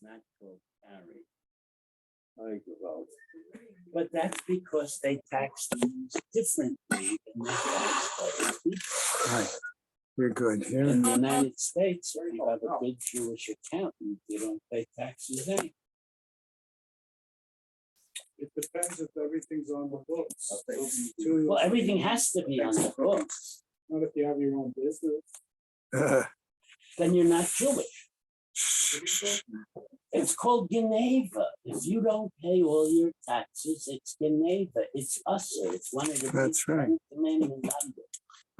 not called carry. But that's because they tax things differently than they tax other people. Right. We're good here. In the United States, if you have a good Jewish accountant, you don't pay taxes anyway. It depends if everything's on the books. Well, everything has to be on the books. Not if you have your own business. Then you're not Jewish. It's called Geneva. If you don't pay all your taxes, it's Geneva. It's usher. It's one of the That's right. commandments under.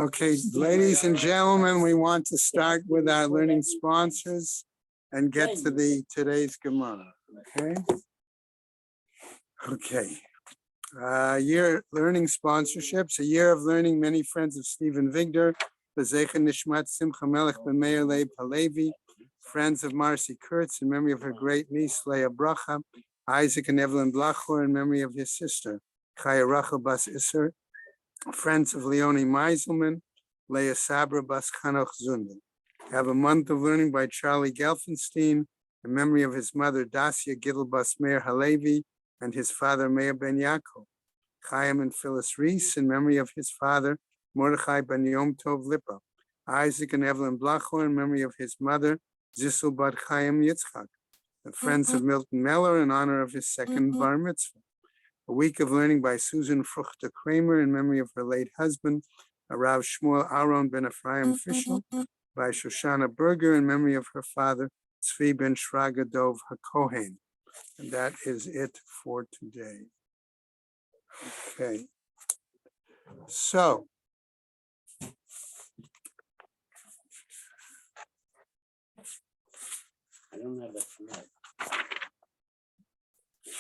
Okay, ladies and gentlemen, we want to start with our learning sponsors and get to the today's Gemara. Okay. Okay. Year learning sponsorships, a year of learning, many friends of Stephen Vigdor, B'zecha Nishmat Simcha Melech B'Meir Leib Halevi, friends of Marcy Kurtz in memory of her great niece Leah Bracha, Isaac and Evelyn Blachor in memory of his sister Chaya Rachel Bas Isser, friends of Leonie Meiselman, Leah Sabra Bas Chanoch Zundel. Have a month of learning by Charlie Gelfenstein in memory of his mother Dacia Gidl Bas Meir Halevi and his father Meir Ben Yaakov. Chaim and Phyllis Reese in memory of his father Mordechai Ben Yom Tov Lipa. Isaac and Evelyn Blachor in memory of his mother Zissel Bat Chaim Yitzchak. The friends of Milton Meller in honor of his second bar mitzvah. A week of learning by Susan Fruchter Kramer in memory of her late husband, Rav Shmuel Aaron ben Ephraim Fischel, by Shoshana Berger in memory of her father, Tzvi ben Shraga Dov HaKohen. And that is it for today. Okay. So, I don't have a thread.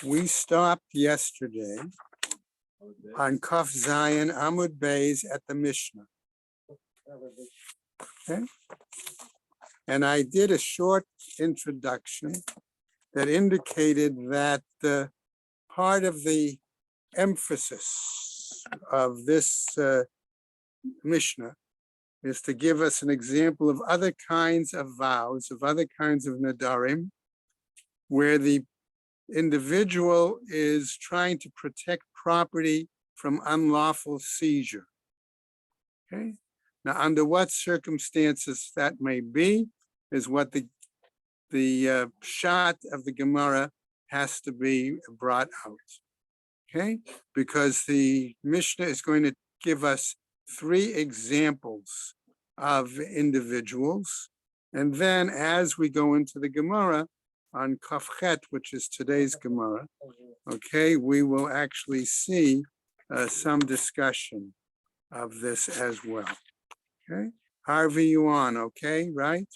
we stopped yesterday on Kaf Zion Amud Beis at the Mishnah. Okay. And I did a short introduction that indicated that the part of the emphasis of this Mishnah is to give us an example of other kinds of vows, of other kinds of nadarim, where the individual is trying to protect property from unlawful seizure. Okay. Now, under what circumstances that may be is what the shot of the Gemara has to be brought out. Okay, because the Mishnah is going to give us 3 examples of individuals, and then as we go into the Gemara on Kafchet, which is today's Gemara, okay, we will actually see some discussion of this as well. Okay, Harvey, you on? Okay, right?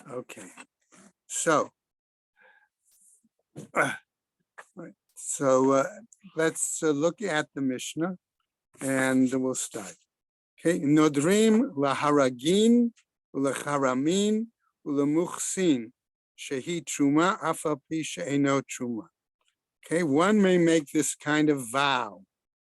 Okay, so let's look at the Mishnah and we'll start. Okay, Nodrim laharagin ulacharamin ulamuchsin shehi truma afa pi she'eno truma. Okay, one may make this kind of vow,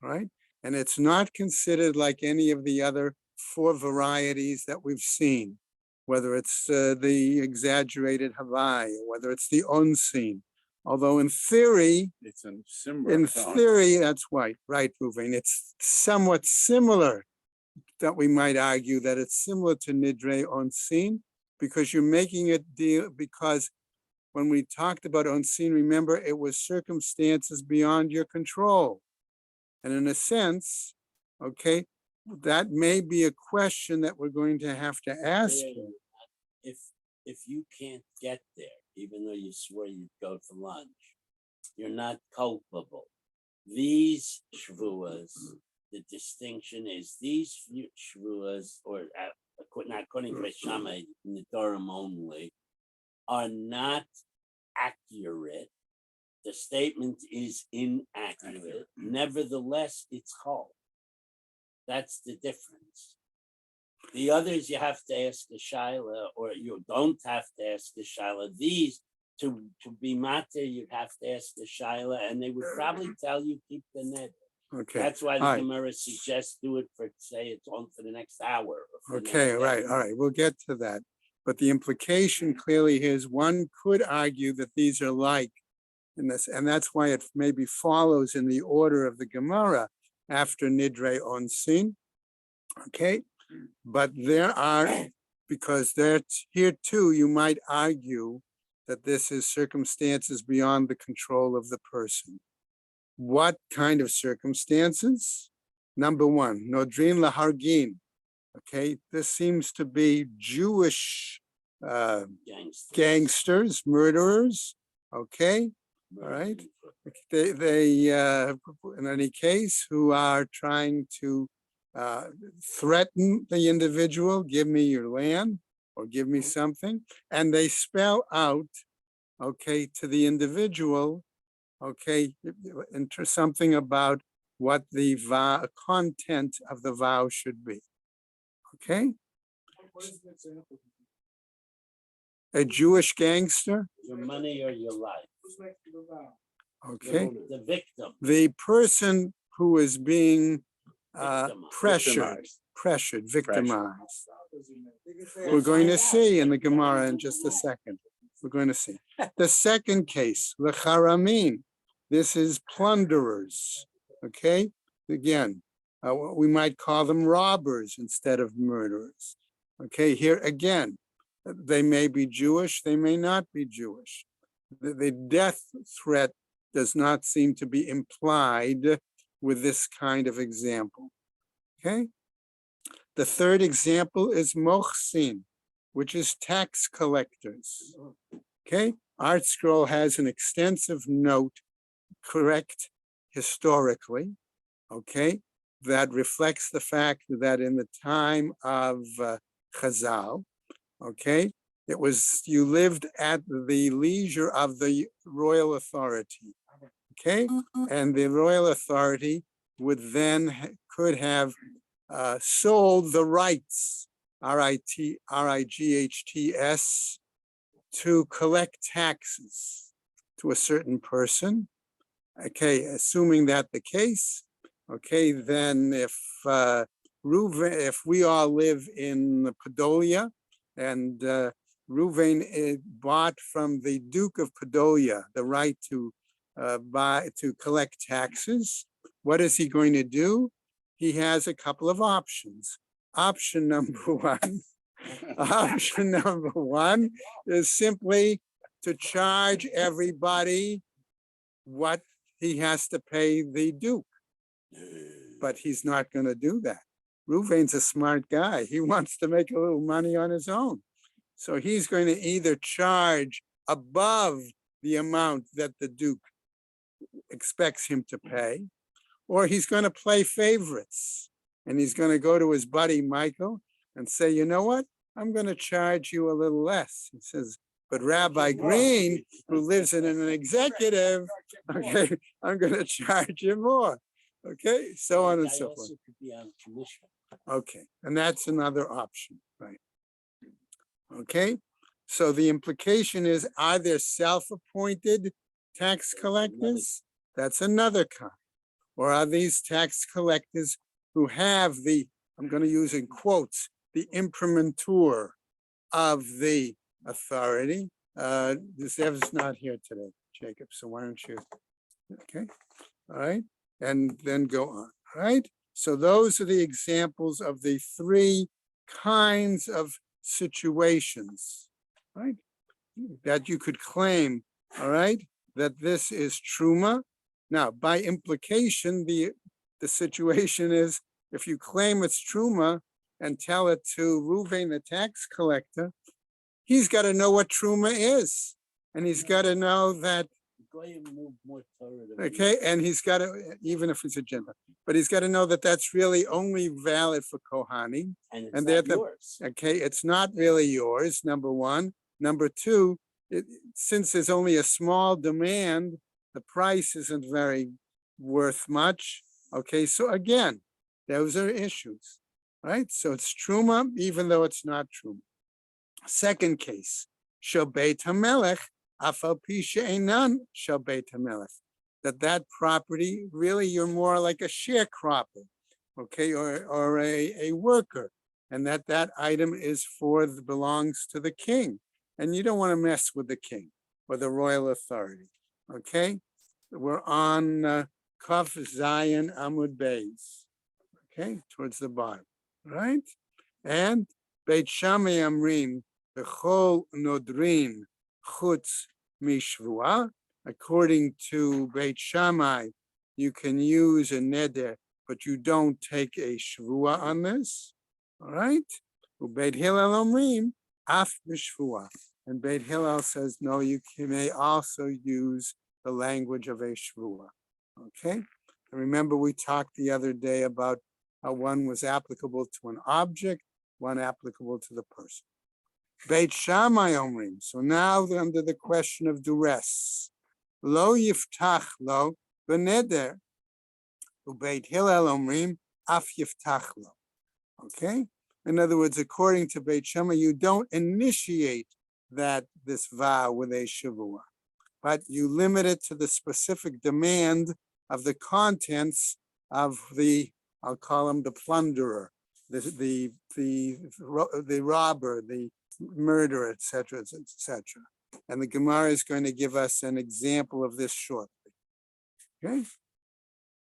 right? And it's not considered like any of the other 4 varieties that we've seen, whether it's the exaggerated Havai, whether it's the unseen. Although in theory, It's similar. that's right, Ruvain. It's somewhat similar, that we might argue that it's similar to Nidre Onsin, because you're making it deal, because when we talked about Onsin, remember, it was circumstances beyond your control. And in a sense, okay, that may be a question that we're going to have to ask you. If you can't get there, even though you swore you'd go to lunch, you're not culpable. These shvuas, the distinction is these shvuas, or not according to Shammai, in the Durham only, are not accurate. The statement is inaccurate. Nevertheless, it's chol. That's the difference. The others you have to ask the shaila, or you don't have to ask the shaila. These, to be matter, you'd have to ask the shaila, and they would probably tell you keep the net. Okay. That's why the All right. Gemara suggests do it for, say, it's on for the next hour. Or for the Okay, next right, day. all right, we'll get to that. But the implication clearly is one could argue that these are like in this, and that's why it maybe follows in the order of the Gemara after Nidre Onsin. Okay, but there are, because there's here too, you might argue that this is circumstances beyond the control of the person. What kind of circumstances? Number one, Nodrin Lahargin. Okay, this seems to be Jewish gangsters, murderers. Okay, all right. They in any case, who are trying to threaten the individual, give me your land or give me something. And they spell out, okay, to the individual, okay, into something about what the content of the vow should be. Okay, What is an example? a Jewish gangster. Your money or your life. Who's making the vow? Okay, The victim. the person who is being Victimized. victimized. Vow does he make? We're going to see in the Gemara in just a second. We're going to see. The second case, the Charamin. This is plunderers. Okay, again, we might call them robbers instead of murderers. Okay, here again, they may be Jewish, they may not be Jewish. The death threat does not seem to be implied with this kind of example. Okay, the third example is mochsin, which is tax collectors. Okay, Art Scroll has an extensive note, correct historically, okay, that reflects the fact that in the time of Chazal, okay, it was, you lived at the leisure of the royal authority, okay, and the royal authority would then could have sold the rights, RIGHTS, to collect taxes to a certain person. Okay, assuming that the case, okay, then if if we all live in Podolia and Reuven bought from the Duke of Podolia the right to collect taxes, what is he going to do? He has a couple of options. Option number one, option number one is simply to charge everybody what he has to pay the Duke. But he's not going to do that. Reuven's a smart guy. He wants to make a little money on his own. So he's going to either charge above the amount that the Duke expects him to pay, or he's going to play favorites. And he's going to go to his buddy Michael and say, you know what? I'm going to charge you a little less. He says, but Rabbi Green, who lives in an executive, okay, I'm going to charge you more. Okay, so on and so forth. Okay, and that's another option, right? Okay, so the implication is, are there self-appointed tax collectors? That's another kind. Or are these tax collectors who have the, I'm going to use in quotes, the imprimatur of the authority? Zev's not here today, Jacob, so why don't you, okay, all right, and then go on, all right? So those are the examples of the three kinds of situations, right, that you could claim, all right, that this is truma. Now, by implication, the situation is, if you claim it's truma and tell it to Reuven, the tax collector, he's got to know what truma is, and he's got to know that. Okay, and he's got to, even if he's a Gentile, but he's got to know that that's really only valid for Kohanim. And it's not yours. Okay, it's not really yours, number one. Number two, since there's only a small demand, the price isn't very worth much. Okay, so again, those are issues, right? So it's truma, even though it's not truma. Second case, shel beit hamelech, afal pi she'enan shel beit hamelech. That property, really, you're more like a sharecropper, okay, or a worker. and that item is belongs to the king. And you don't want to mess with the king or the royal authority. Okay? We're on Kaf Zion Amud Beis. Okay, towards the bottom, right? And Beit Shammai Amrim Bechol Nodrin Chutz Mishvua. According to Beit Shammai, you can use a neder, but you don't take a shvua on this. All right? Beit Hillel Omrim Af Mishvua. And Beit Hillel says, no, may also use the language of a shvua. Okay? And remember, we talked the other day about how one was applicable to an object, one applicable to the person. Beit Shammai Omrim. So now under the question of duress. Lo yiftach lo beneder. Ubeit Hillel Omrim af yiftach lo. Okay? In other words, according to Beit Shammai, you don't initiate this vow with a shavua, but you limit it to the specific demand of the contents of I'll call him the plunderer, the robber, the murderer, etc., etc. And the Gemara is going to give us an example of this shortly. Okay.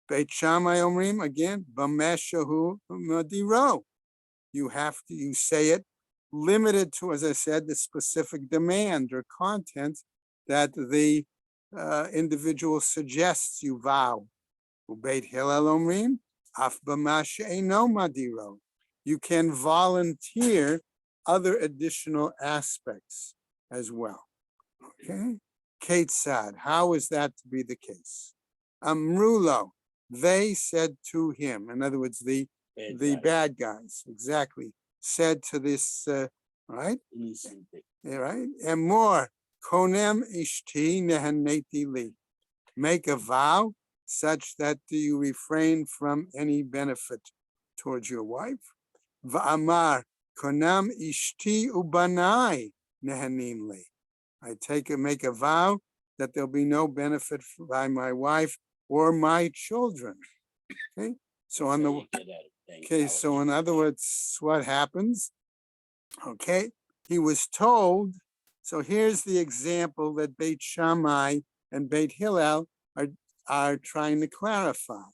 Beit Shammai Omrim again, B'meshahu Madiro. You say it limited to, as I said, the specific demand or content that the individual suggests you vow. Beit Hillel Omrim, Af b'mashe eino madiro. You can volunteer other additional aspects as well. Okay? Ketzad, how is that to be the case? Amrulo, they said to him, in other words, the bad guys, exactly, said to this, right? Yeah, right? And more, konem ishti nehaneti li. Make a vow such that you refrain from any benefit towards your wife. Va'amar, konam ishti ubanai nehanin li. Make a vow that there'll be no benefit by my wife or my children. Okay, so in other words, what happens? Okay, he was told. So here's the example that Beit Shammai and Beit Hillel are trying to clarify.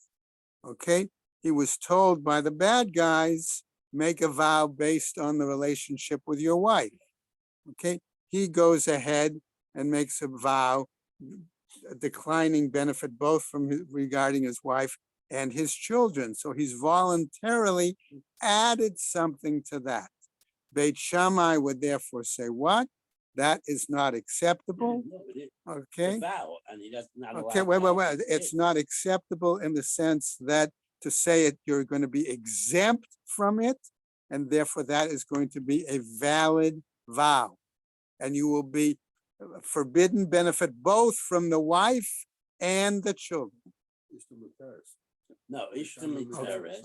Okay, he was told by the bad guys, make a vow based on the relationship with your wife. Okay, he goes ahead and makes a vow, declining benefit both regarding his wife and his children. So he's voluntarily added something to that. Beit Shammai would therefore say, what? That is not acceptable. Okay. Okay, wait. It's not acceptable in the sense that to say it, you're going to be exempt from it, and therefore that is going to be a valid vow. And you will be forbidden benefit both from the wife and the children. No,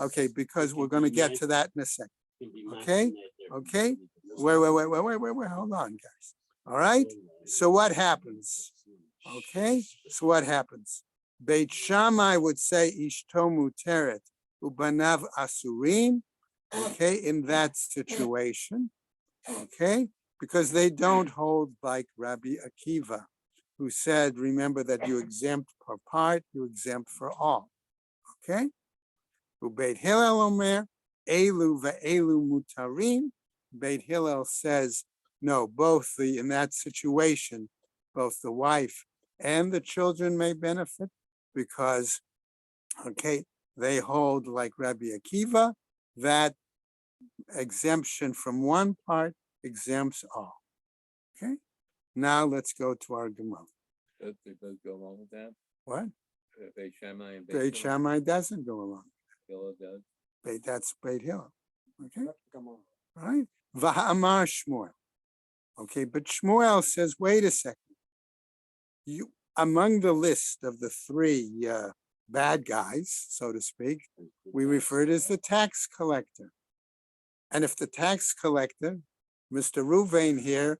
okay, because we're going to get to that in a second. Okay, okay. Wait, hold on, guys. All right, so what happens? Okay, so what happens? Beit Shammai would say Ishto muteret ubanav asurim. Okay, in that situation, okay, because they don't hold like Rabbi Akiva, who said, remember that you exempt for part, you exempt for all. Okay, Beit Hillel Omer elu ve'elu mutarim. Beit Hillel says, no, in that situation, both the wife and the children may benefit because, okay, they hold like Rabbi Akiva that exemption from one part exempts all. Okay, now let's go to our Gemara. Does go along with that? What? Beit Shammai and Beit Shammai doesn't go along. Hillel does. That's Beit Hillel. Okay, all right. V'ha'amar Shmuel. Okay, but Shmuel says, wait a second. You among the list of the three bad guys, so to speak, we refer to as the tax collector. And if the tax collector, Mr. Ruvain here,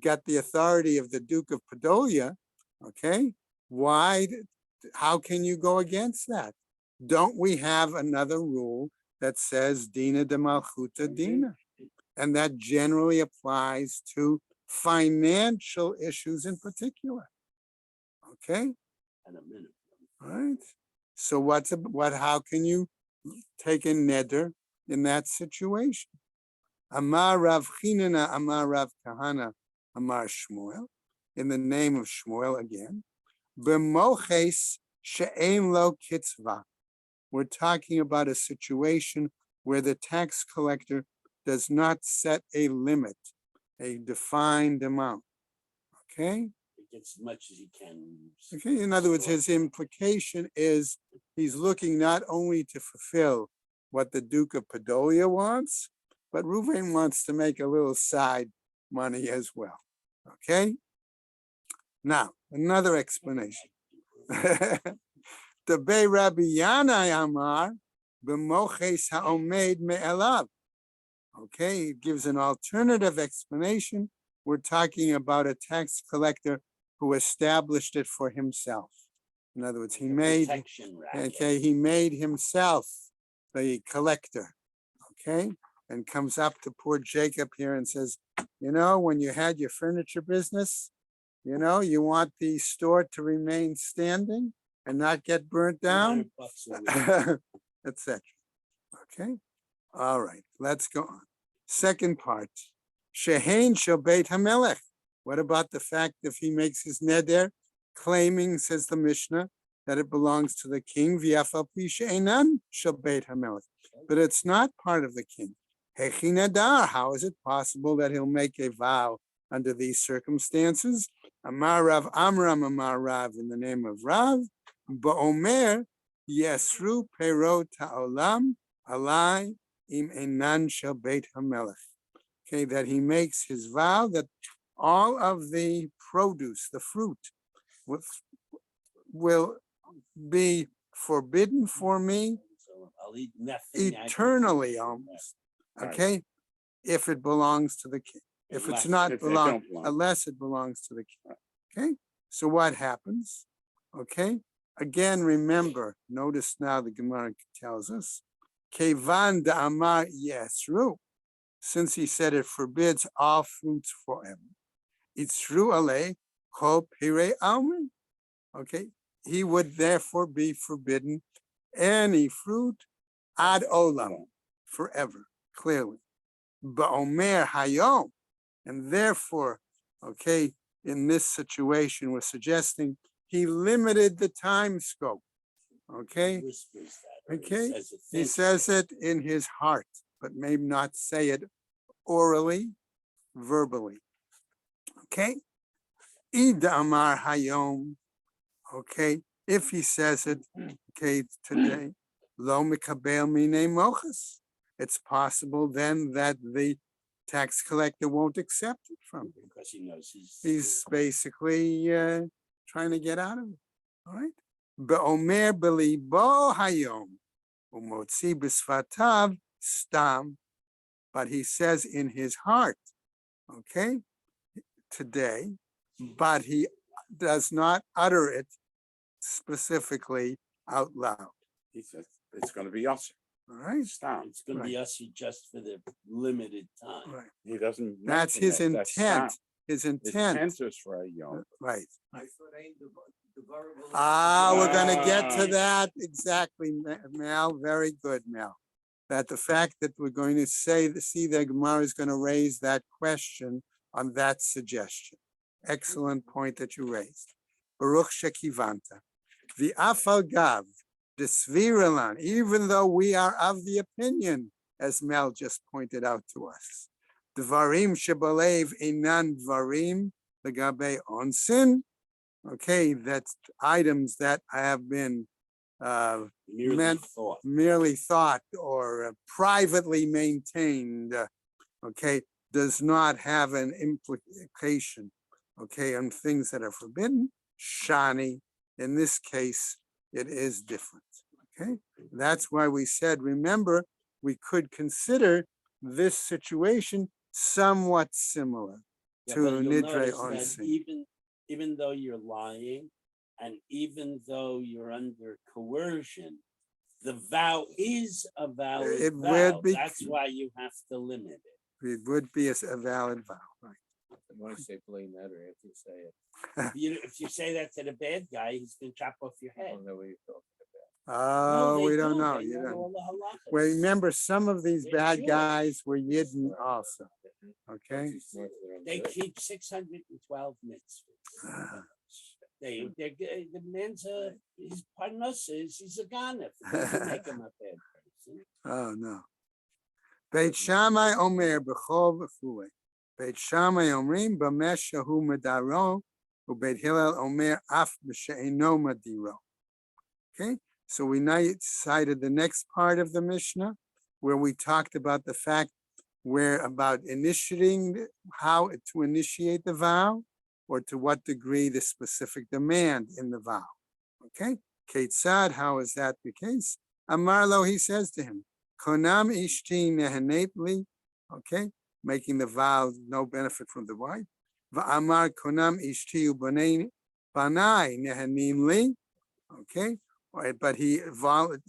got the authority of the Duke of Podolia, okay, how can you go against that? Don't we have another rule that says Dina de Malchuta Dina. And that generally applies to financial issues in particular. Okay, And a minute. all right. So how can you take a neder in that situation? Amar Rav Chinana, Amar Rav Kahana, Amar Shmuel, in the name of Shmuel again. B'moches she'ein lo kitzva. We're talking about a situation where the tax collector does not set a limit, a defined amount. Okay? He gets as much as he can. Okay, in other words, his implication is he's looking not only to fulfill what the Duke of Podolia wants, but Reuven wants to make a little side money as well. Okay? Now, another explanation. The Bei Rabbi Yanai Amar, b'moches ha'omed me'elav. Okay, it gives an alternative explanation. We're talking about a tax collector who established it for himself. In other words, he made himself the collector. Okay, and comes up to poor Jacob here and says, when you had your furniture business, you want the store to remain standing and not get burnt down, etc. Okay, all right, let's go on. Second part, Shehein shel Beit HaMelech. What about the fact if he makes his neder, claiming, says the Mishnah, that it belongs to the king, v'yafal pi she'einan shel Beit HaMelech, but it's not part of the king. Hechi nadar, how is it possible that he'll make a vow under these circumstances? Amar Rav Amram, Amar Rav, in the name of Rav, ba'omer yesru perot ha'olam alai im enan shel Beit HaMelech. Okay, that he makes his vow that all of the produce, the fruit, will be forbidden for me So I'll eat nothing. eternally almost. Okay, if it belongs to the king. If it's not belong, unless it belongs to the king. Okay, so what happens? Okay, again, remember, notice now the Gemara tells us, Kevan da'amar yesru, since he said it forbids all fruits forever. It's true, ale kol pirei almond. Okay, he would therefore be forbidden any fruit ad olam, forever, clearly. Ba'omer hayom, and therefore, okay, in this situation, we're suggesting he limited the time scope. Okay, okay, he says it in his heart, but may not say it orally, verbally. Okay, Ida Amar Hayom. Okay, if he says it, okay, today, Lo Mikabel Mine Mochas, it's possible then that the tax collector won't accept it from him. Because he knows He's basically trying to get out of it. All right. Be'omer belibo hayom umotzi b'sfatav stam, but he says in his heart, okay, today, but he does not utter it specifically out loud. He says it's going to be us. All right. Stam. it's going to be us just for the limited time. Right. He doesn't. That's mention his it. That's intent. stam. His His intent. intent is for a yom. Right. Ah, We're going to get to that exactly, Mel. Very good, Mel. That the fact that we're going to see the Gemara is going to raise that question on that suggestion. Excellent point that you raised. Baruch shekivanta. The afal gav, the sviralan, even though we are of the opinion, as Mel just pointed out to us, dvarim shebalev inan dvarim legabe onsin. Okay, that's items that have been merely thought or privately maintained, okay, does not have an implication, okay, on things that are forbidden. Shani, in this case, it is different, okay? That's why we said, remember, we could consider this situation somewhat similar Yeah, to but you'll Nidre notice that Onsin. even though you're lying, and even though you're under coercion, The vow is a valid It vow. would be- That's why you have to limit it. It would be a valid vow, right? When I say plain matter, after you say it, If you say that to the bad guy, he's gonna chop off your I head. don't know what you're talking Oh, No, we they don't do. know. They You know don't. all the halachas. Well, remember, some of these They're bad Jewish. guys were Yidden also. about. Okay. Too smart for their own They good. keep 612 mitzvahs. Ah. The man's his parnus is he's a ganef. Doesn't make him a bad person. Oh no. Beit Shammai Omer b'chol v'chulei. Beit Shammai Omrim b'mesh shahu medaro, u'Beit Hillel Omer af b'she'eno madiro. Okay, so we now cited the next part of the Mishnah, where we talked about the fact where about initiating how to initiate the vow, or to what degree the specific demand in the vow. Okay, Ketzad, how is that the case? Amarlo, he says to him, Konam ishti nehanetli, okay, making the vow no benefit from the wife. Va'amar konam ishti ubanai nehanim li, okay, but he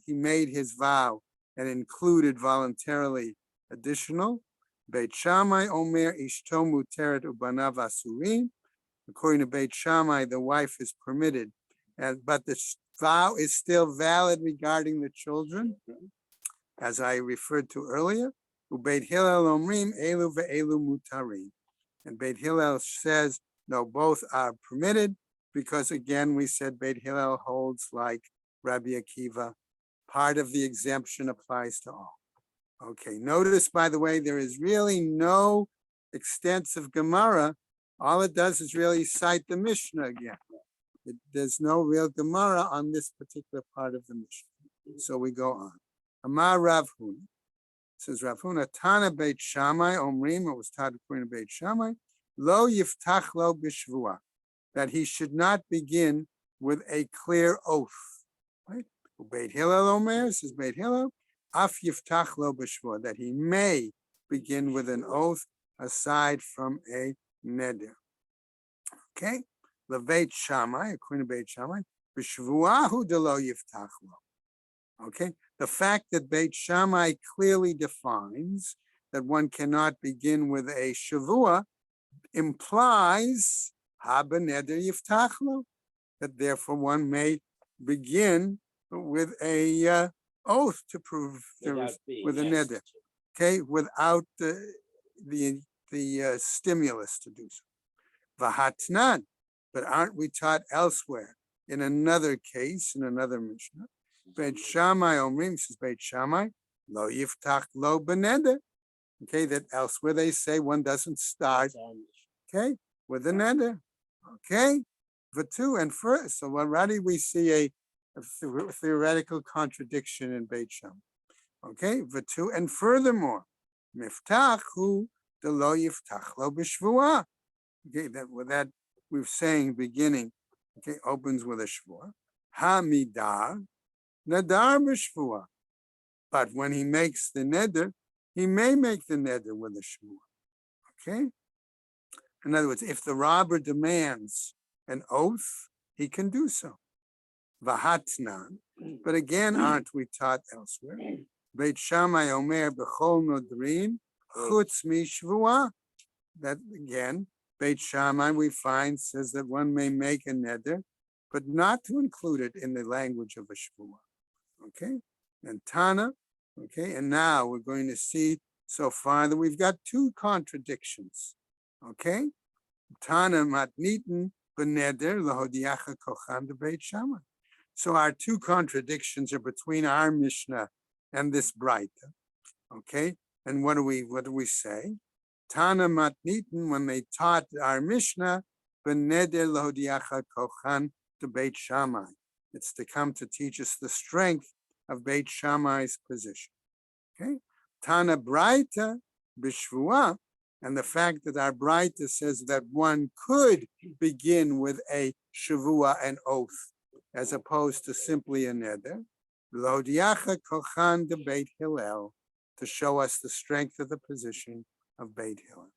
made his vow and included voluntarily additional. Beit Shammai Omer ishto muteret ubanav asurin. According to Beit Shammai, the wife is permitted, but the vow is still valid regarding the children, as I referred to earlier. Beit Hillel Omrim elu ve'elu mutarim, and Beit Hillel says no, both are permitted, because again we said Beit Hillel holds like Rabbi Akiva. Part of the exemption applies to all. Okay, notice, by the way, there is really no extensive Gemara. All it does is really cite the Mishnah again. There's no real Gemara on this particular part of the Mishnah. So we go on. Amar Rav Huna. Says Rav Huna, Tana Beit Shammai Omrim, it was taught according to Beit Shammai, Lo yiftach lo b'shvua, that he should not begin with a clear oath. Right? Beit Hillel Omer, says Beit Hillel, Af yiftach lo b'shvua, that he may begin with an oath aside from a neder. Okay? Leveit Shammai, according to Beit Shammai, b'shvuahu de lo yiftach lo. Okay? The fact that Beit Shammai clearly defines that one cannot begin with a shavua implies ha b'neder yiftach lo, that therefore one may begin with a oath to prove Without being with a asked neder. to. Okay, without the stimulus to do so. Vahatnan, but aren't we taught elsewhere in another case, in another Mishnah? Beit Shammai Omrim, says Beit Shammai, lo yiftach lo beneder. Okay, that elsewhere they say one doesn't start, It's on okay, with the neder. Okay, v'tu, and first, so already we see a theoretical contradiction in Beit Shammai. Okay, v'tu, and furthermore, miftach hu de lo yiftach lo b'shvuah. Okay, that we're saying beginning, okay, opens with a shvuah. Ha midar nadar b'shvuah. But when he makes the neder, he may make the neder with a shvuah. Okay? In other words, if the robber demands an oath, he can do so. Vahatnan. But again, aren't we taught elsewhere? Beit Shammai Omer b'chol nodrin chutz mi shvuah. That again, Beit Shammai we find says that one may make a neder, but not to include it in the language of a shvuah. Okay, and Tana. Okay, and now we're going to see so far that we've got two contradictions. Okay, Tana matnitin beneder lahodiacha kochan de Beit Shammai. So our two contradictions are between our Mishnah and this Braita. Okay, and what do we say? Tana matnitin, when they taught our Mishnah, beneder lahodiacha kochan to Beit Shammai. It's to come to teach us the strength of Beit Shammai's position. Okay, Tana Braita b'shvuah, and the fact that our Braita says that one could begin with a shavua, an oath, as opposed to simply a neder. Lahodiacha kochan de Beit Hillel, to show us the strength of the position of Beit Hillel.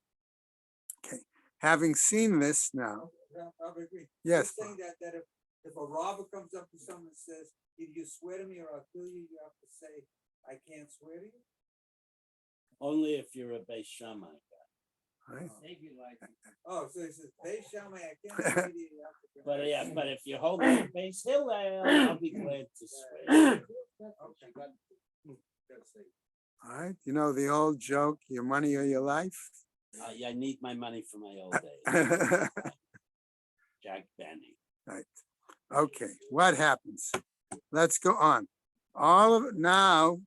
Okay, having seen this now, I agree. yes, You're saying that if If a robber comes up to someone and says, either you swear to me or I'll kill you, you have to say, I can't swear to you? Only if you're a Beis Shammai. right? Oh, so he says, Beis Shammai, I can't swear to you. You have to- But yeah, but if you're holding a Beis Hillel, I'll be glad to swear. Okay. Gotta say. All right, you know the old joke, your money or your life? I need my money for my old age. Jack Benny. Right. Okay, what happens? Let's go on. All of now,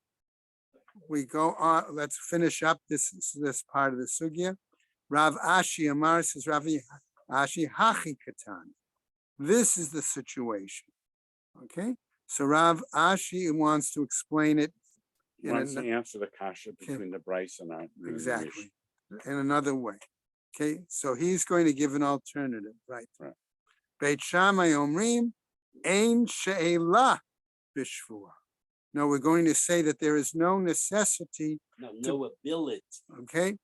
we go on. Let's finish up this part of the sugya. Rav Ashi Amar says, Rav Ashi Hachi Katan. This is the situation. Okay, so Rav Ashi wants to explain it He in wants to an- answer the kasha between the Bryce and our. exactly in another way. Okay, so he's going to give an alternative, right? Right. Beit Shammai Omrim Ein She'ela Bishvua. No, we're going to say that there is no necessity, No ability. okay?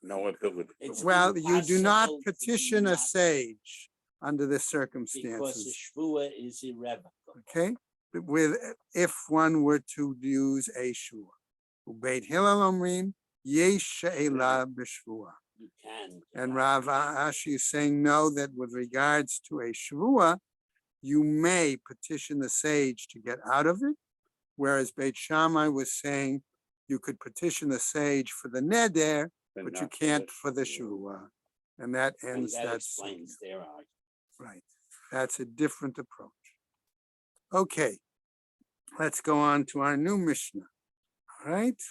No ability. It's Well, you do not impossible to petition a not- sage under the Because the circumstances, shvua is irrevocable. okay? With, if one were to use a shua. Beit Hillel Omrim Yesh She'ela Bishvua. You can. And Rav Ashi is saying no, that with regards to a shvua, you may petition the sage to get out of it, whereas Beit Shammai was saying you could petition the sage for the neder, but you not can't for for the shvua. And that And ends that that. explains their argument. Right. That's a different approach. Okay, let's go on to our new Mishnah. All right.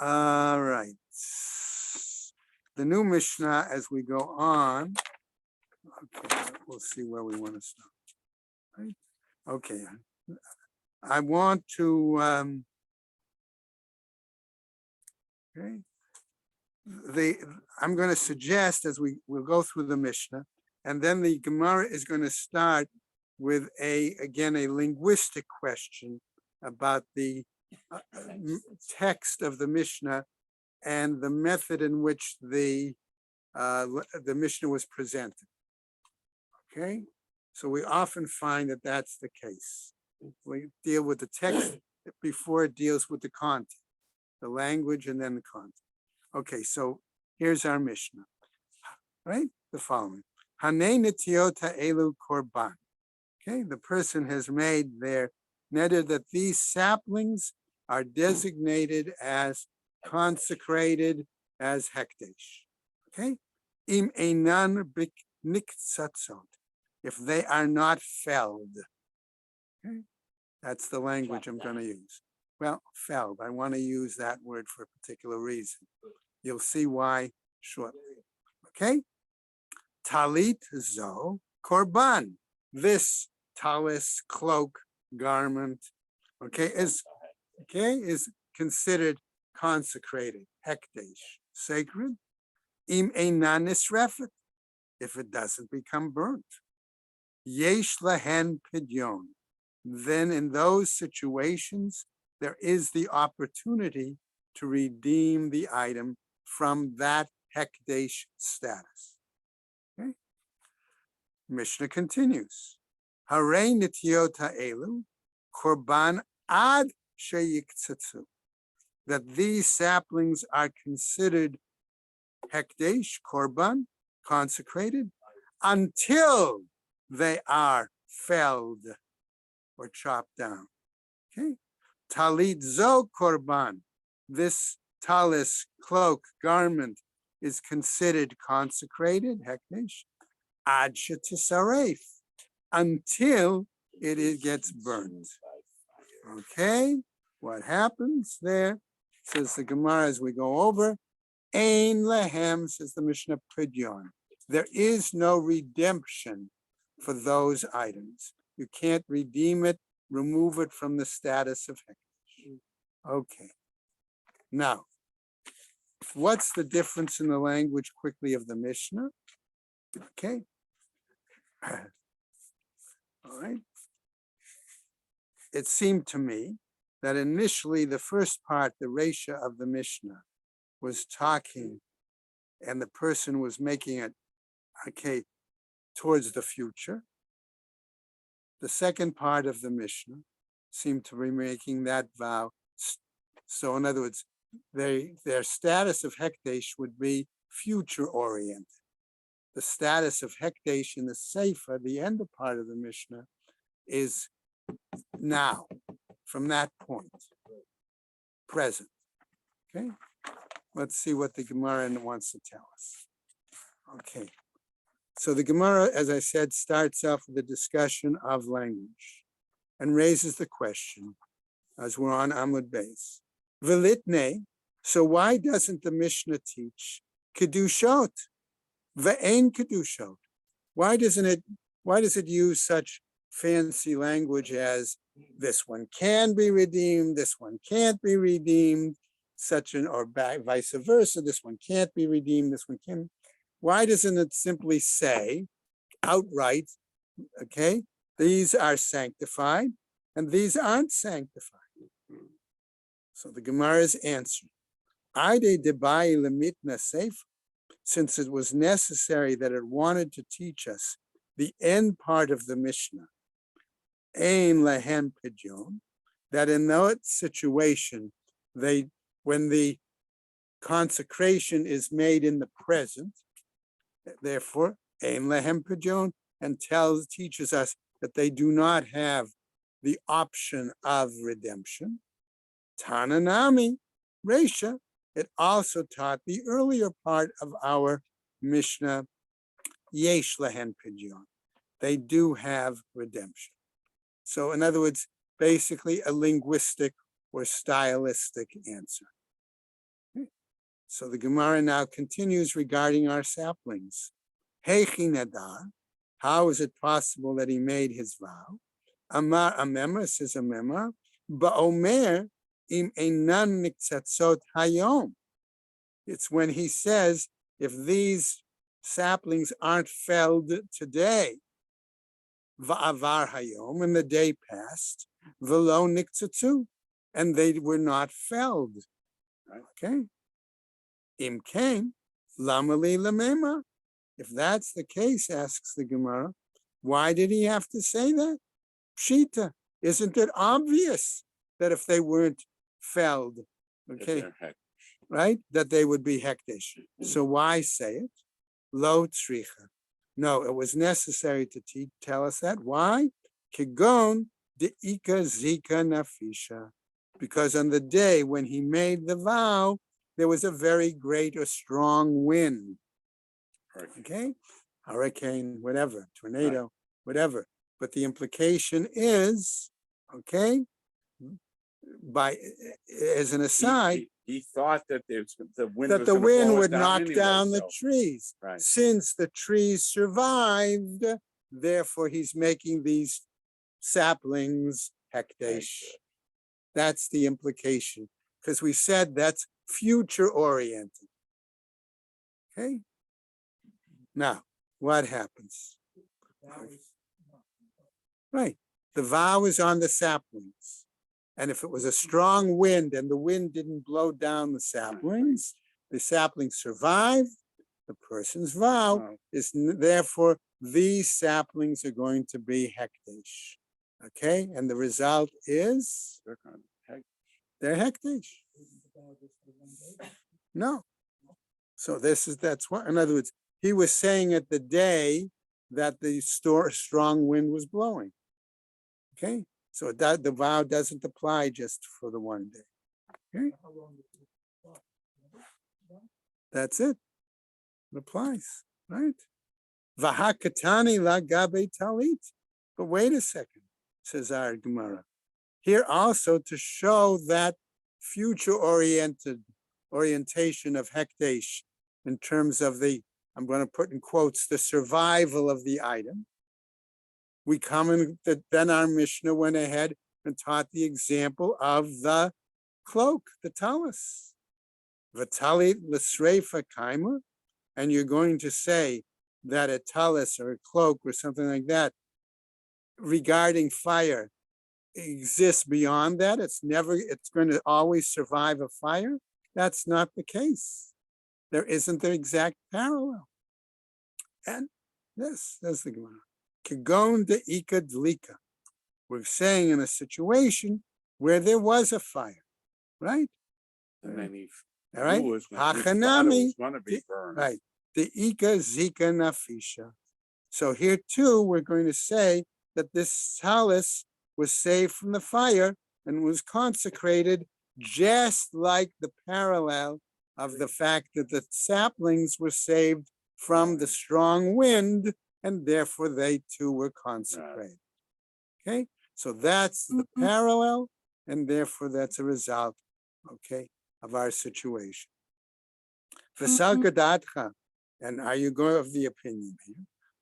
All right. The new Mishnah, as we go on, okay, we'll see where we want to stop. Right? Okay. I want to, okay. I'm going to suggest as we'll go through the Mishnah, and then the Gemara is going to start with again, a linguistic question about the text of the Mishnah and the method in which the Mishnah was presented. Okay, so we often find that that's the case. We deal with the text before it deals with the content, the language, and then the content. Okay, so here's our Mishnah, right? The following. Hanei netiota elu korban. Okay, the person has made their neder that these saplings are designated as consecrated as hekdesh. Okay, im einan niksatzot, if they are not felled. Okay, that's the language I'm going to use. Well, felled. I want to use that word for a particular reason. You'll see why shortly. Okay, talit zo korban. This talis, cloak, garment, okay, is considered consecrated, hekdesh, sacred. Im einan nisrefet, if it doesn't become burnt. Yesh lahen pidyon. Then in those situations, there is the opportunity to redeem the item from that hekdesh status. Okay? Mishnah continues. Harei nitiota elu korban ad sheyiktzetsu. That these saplings are considered hekdesh, korban, consecrated, until they are felled or chopped down. Okay, talit zo korban. This talis, cloak, garment is considered consecrated, hekdesh, ad shetisaref, until it gets burnt. Okay, what happens there? Says the Gemara as we go over. Ein lehem, says the Mishnah, pidyon. There is no redemption for those items. You can't redeem it, remove it from the status of hekdesh. Okay. Now, what's the difference in the language quickly of the Mishnah? Okay. All right. It seemed to me that initially the first part, the Resha of the Mishnah, was talking and the person was making it, okay, towards the future. The second part of the Mishnah seemed to be making that vow. So in other words, their status of hekdesh would be future oriented. The status of hekdesh in the Sefer, the end part of the Mishnah, is now, from that point, present. Okay, let's see what the Gemara wants to tell us. Okay, so the Gemara, as I said, starts off with a discussion of language and raises the question, as we're on Amud Beis, Velitne, so why doesn't the Mishnah teach Kedushot? Ve'ein Kedushot. Why does it use such fancy language as this one can be redeemed, this one can't be redeemed, or vice versa, this one can't be redeemed, this one can. Why doesn't it simply say outright, okay, these are sanctified and these aren't sanctified? So the Gemara's answer, Ide debai lemitna seif, since it was necessary that it wanted to teach us the end part of the Mishnah, ein lahem pidyon, that in that situation, when the consecration is made in the present, therefore, ein lahem pidyon, and teaches us that they do not have the option of redemption. Tananami, Resha, it also taught the earlier part of our Mishnah, Yesh lahen pidyon. They do have redemption. So in other words, basically a linguistic or stylistic answer. Okay. So the Gemara now continues regarding our saplings. Heichi nadar, how is it possible that he made his vow? Amar amemar, says a memar, ba'omer im einan niktatzot hayom. It's when he says, if these saplings aren't felled today, va'avar hayom, and the day passed, v'lo niktatzu, and they were not felled. Okay. Im kain, lamali lamema. If that's the case, asks the Gemara, why did he have to say that? Pshita, isn't it obvious that if they weren't felled, okay, right, that they would be hekdesh? So why say it? Lo tzricha. No, it was necessary to tell us that. Why? Kigon de ika zika nafisha. Because on the day when he made the vow, there was a very great or strong wind. Okay, hurricane, whatever, tornado, whatever. But the implication is, okay, as an aside, he thought that the wind that was the gonna blow wind it would knock anyway, down the so- trees. Right. Since the trees survived, therefore he's making these saplings hekdesh. That's the implication, because we said that's future oriented. Okay. Now, what happens? Right. The vow is on the saplings. And if it was a strong wind and the wind didn't blow down the saplings survived, the person's vow is therefore these saplings are going to be hekdesh. Okay, and the result is they're hekdesh. No. So that's what, in other words, he was saying it the day that the strong wind was blowing. Okay, so that the vow doesn't apply just for the one day. Okay, that's it. It applies, right? Vahakatani la gabe talit. But wait a second, says our Gemara. Here also to show that future-oriented orientation of hekdesh in terms of the, I'm going to put in quotes, the survival of the item. We come in, then our Mishnah went ahead and taught the example of the cloak, the talis. V'talit l'sreifa kaima, and you're going to say that a talis or a cloak or something like that regarding fire exists beyond that. It's going to always survive a fire. That's not the case. There isn't the exact parallel. And this, that's the Gemara. Kigon de ika dlika. We're saying in a situation where there was a fire, right? And then he All right. knew it was gonna- he thought it Hachanami, was gonna be burned. right. The Ika Zika Nafisha. So here too, we're going to say that this talus was saved from the fire and was consecrated, just like the parallel of the fact that the saplings were saved from the strong wind, and therefore they too were consecrated. Okay, so that's the parallel, and therefore that's a result, okay, of our situation. V'salkadatcha, and are you going of the opinion here?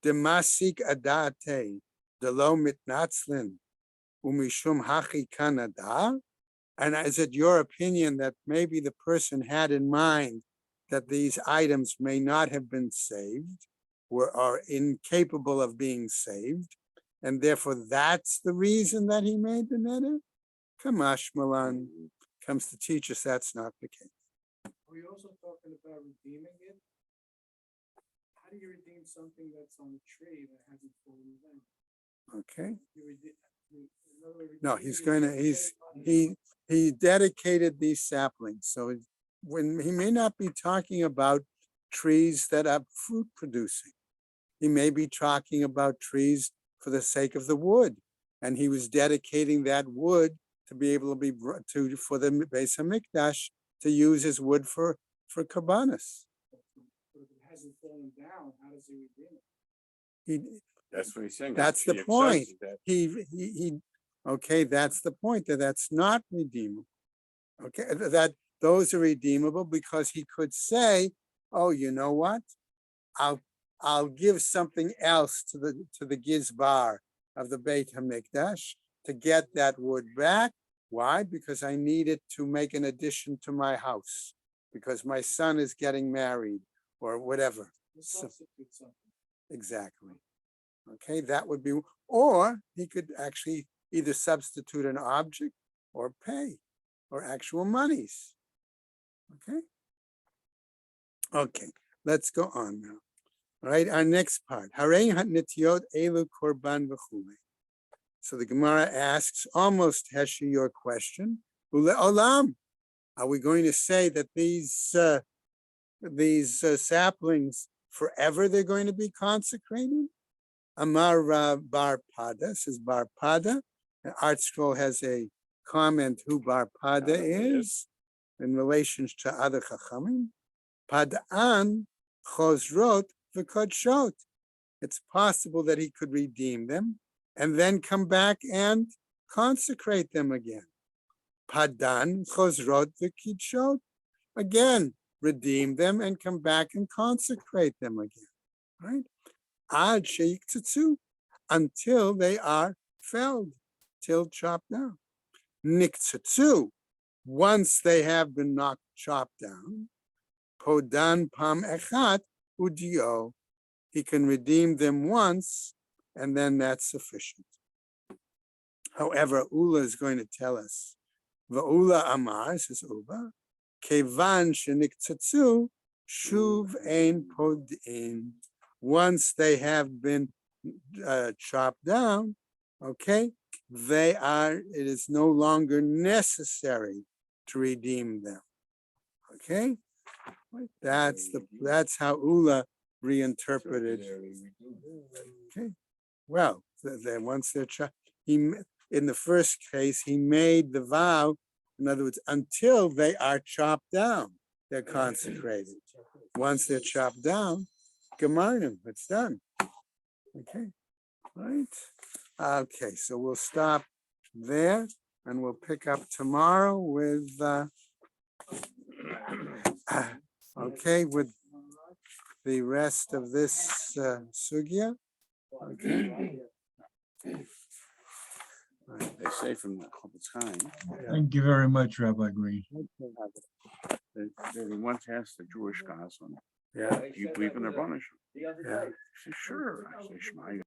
Demasik adate, delo mitnatzlin, umishum hachi kanada? And is it your opinion that maybe the person had in mind that these items may not have been saved, or are incapable of being saved, and therefore that's the reason that he made the neder? Kamash Malan comes to teach us that's not the case. Are we also talking about redeeming it? How do you redeem something that's on a tree that hasn't fallen down? Okay. In other words, No, redeeming he's it, going to, you say, he dedicated these saplings. So when he may not be talking about trees that are fruit producing, he may be talking about trees for the sake of the wood. And he was dedicating that wood to be able to be for the Beis Hamikdash, to use as wood for kabbanis. But if it hasn't fallen down, how does he redeem it? He, That's what he's saying. That's the He accepts point. that. he, okay, that's the point, that's not redeemable. Okay, that those are redeemable because he could say, oh, you know what? I'll give something else to the gizbar of the Beit Hamikdash to get that wood back. Why? Because I need it to make an addition to my house, because my son is getting married or whatever. So- Substitute something. Exactly. Okay, that would be, or he could actually either substitute an object or pay or actual monies. Okay. Okay, let's go on now. All right, our next part. Harei hanitiot elu korban v'chule. So the Gemara asks almost Heshi your question. Ule olam. Are we going to say that these saplings forever they're going to be consecrated? Amar Bar Pada, says Bar Pada. The Art Scroll has a comment who Bar Pada is in relation to other Chachamim. Pad'an chozrot v'kodshot. It's possible that he could redeem them and then come back and consecrate them again. Padan chozrot v'kidshot. Again, redeem them and come back and consecrate them again. Right? Ad sheiktzitzu, until they are felled, till chopped down. Niktzitzu, once they have been chopped down, podan pam echat udio, he can redeem them once, and then that's sufficient. However, Ula is going to tell us, Va'ula amar, says Uba, kevan sheniktzatzu shuv ein podin. Once they have been chopped down, okay, it is no longer necessary to redeem them. Okay, that's how Ula reinterpreted. Okay, well, once they're chopped, in the first case, he made the vow, in other words, until they are chopped down, they're consecrated. Once they're chopped down, Gemarnim, it's done. Okay, right? Okay, so we'll stop there and we'll pick up tomorrow with, okay, with the rest of this sugya. Okay. They say from the time, Thank you very much, Rabbi Green. they once asked the Jewish Goslin, Yeah. do you believe in the Rabbanim? Yeah. I said, sure. I said, Shema